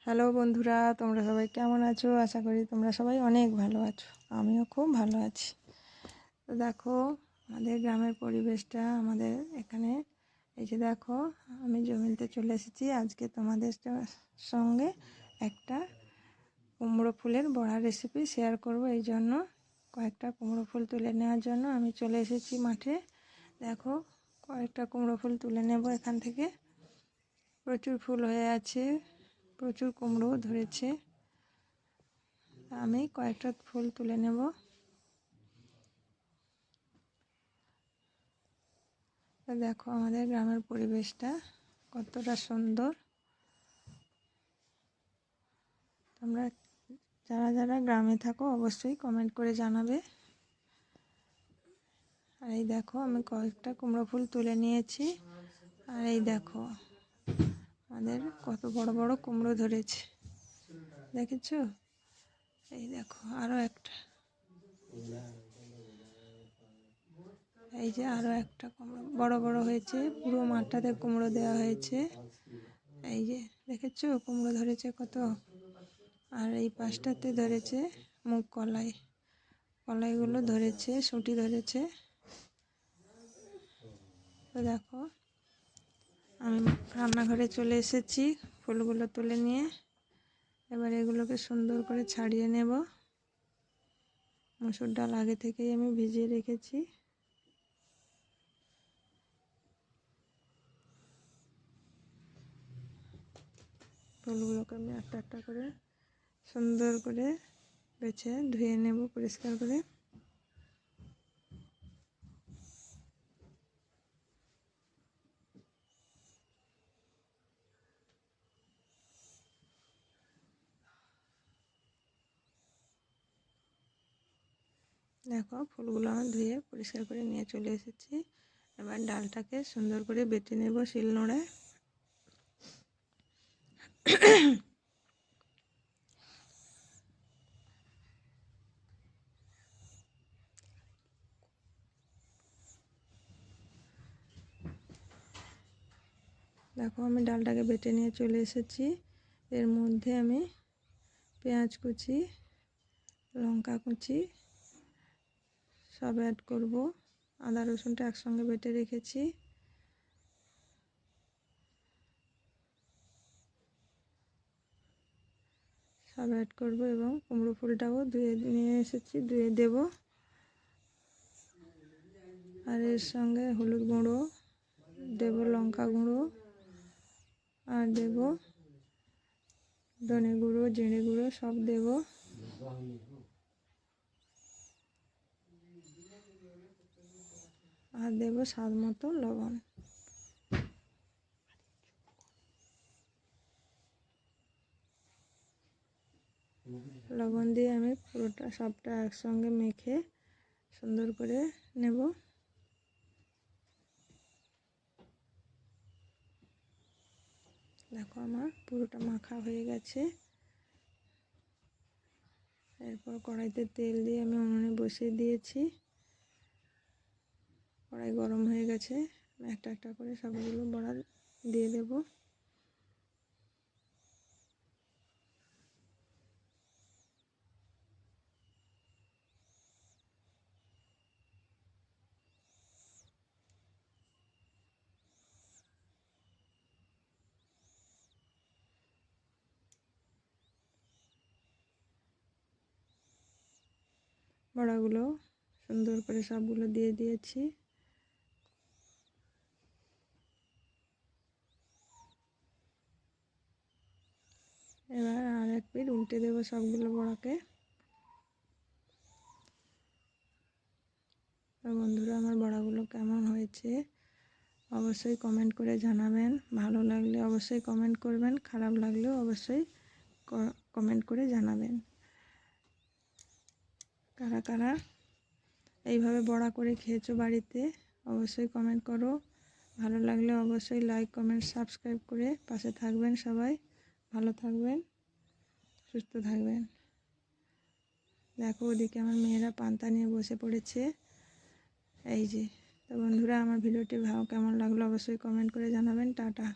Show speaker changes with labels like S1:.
S1: Hello বন্ধুরা, তোমরা সবাই কেমন আছো? আশা করি তোমরা সবাই অনেক ভালো আছো। আমিও খুব ভালো আছি। তো দেখো আমাদের গ্রামের পরিবেশটা, আমাদের এখানে এই যে দেখো, আমি জমিতে চলে এসেছি। আজকে তোমাদের সঙ্গে একটা কুমড়ো ফুলের বড়া রেসিপি শেয়ার করব। এই জন্য কয়েকটা কুমড়ো ফুল তুলে নেওয়ার জন্য আমি চলে এসেছি মাঠে। দেখো কয়েকটা কুমড়ো ফুল তুলে নেব এখান থেকে। প্রচুর ফুল হয়ে আছে, প্রচুর কুমড়ো ধরেছে। আমি কয়েকটা ফুল তুলে নেব। দেখো আমাদের গ্রামের পরিবেশটা কতটা সুন্দর। তোমরা যারা যারা গ্রামে থাকো অবশ্যই কমেন্ট করে জানাবে। আর এই দেখো আমি কয়েকটা কুমড়ো ফুল তুলে নিয়েছি। আর এই দেখো আমাদের কত বড় বড় কুমড়ো ধরেছে, দেখেছো? এই দেখো আরও একটা, এই যে আরও একটা কুমড়ো বড় বড় হয়েছে। পুরো মাঠটাতে কুমড়ো দেওয়া হয়েছে। এই যে দেখেছো কুমড়ো ধরেছে কত। আর এই পাশটাতে ধরেছে মুগ কলাই, কলাইগুলো ধরেছে, শুঁটি ধরেছে। তো দেখো আমি রান্নাঘরে চলে এসেছি ফুলগুলো তুলে নিয়ে। এবার এগুলোকে সুন্দর করে ছাড়িয়ে নেব। মসুর ডাল আগে থেকেই আমি ভিজিয়ে রেখেছি। ফুলগুলোকে আমি একটা একটা করে সুন্দর করে বেছে ধুয়ে নেব পরিষ্কার করে। দেখো ফুলগুলো আমি ধুয়ে পরিষ্কার করে নিয়ে চলে এসেছি। এবার ডালটাকে সুন্দর করে বেটে নেব শিলনোড়ায়। দেখো আমি ডালটাকে বেটে নিয়ে চলে এসেছি। এর মধ্যে আমি পেঁয়াজ কুচি, লঙ্কা কুচি সব অ্যাড করব। আদা রসুনটা একসঙ্গে বেটে রেখেছি। সব অ্যাড করব এবং কুমড়ো ফুলটাও ধুয়ে নিয়ে এসেছি, ধুয়ে দেব। আর এর সঙ্গে হলুদ গুঁড়ো দেব, লঙ্কা গুঁড়ো, আর দেব ধনে গুঁড়ো, জিরে গুঁড়ো সব দেব। আর দেব স্বাদ মতো লবণ। লবণ দিয়ে আমি পুরোটা সবটা একসঙ্গে মেখে সুন্দর করে নেব। দেখো আমার পুরোটা মাখা হয়ে গেছে। এরপর কড়াইতে তেল দিয়ে আমি উনুনে বসিয়ে দিয়েছি। কড়াই গরম হয়ে গেছে। একটা একটা করে সবগুলো বড়া দিয়ে দেব। বড়াগুলো সুন্দর করে সবগুলো দিয়ে দিয়েছি। এবার আর এক পিঠ উল্টে দেবো সবগুলো বড়াকে। বন্ধুরা আমার বড়াগুলো কেমন হয়েছে অবশ্যই কমেন্ট করে জানাবেন। ভালো লাগলে অবশ্যই কমেন্ট করবেন, খারাপ লাগলেও অবশ্যই কমেন্ট করে জানাবেন। কারা কারা এইভাবে বড়া করে খেয়েছো বাড়িতে অবশ্যই কমেন্ট করো। ভালো লাগলে অবশ্যই লাইক, কমেন্ট, সাবস্ক্রাইব করে পাশে থাকবেন। সবাই ভালো থাকবেন, সুস্থ থাকবেন। দেখো ওদিকে আমার মেয়েরা পান্তা নিয়ে বসে পড়েছে। এই যে, তো বন্ধুরা আমার ভিডিওটি কেমন লাগলো অবশ্যই কমেন্ট করে জানাবেন। টাটা।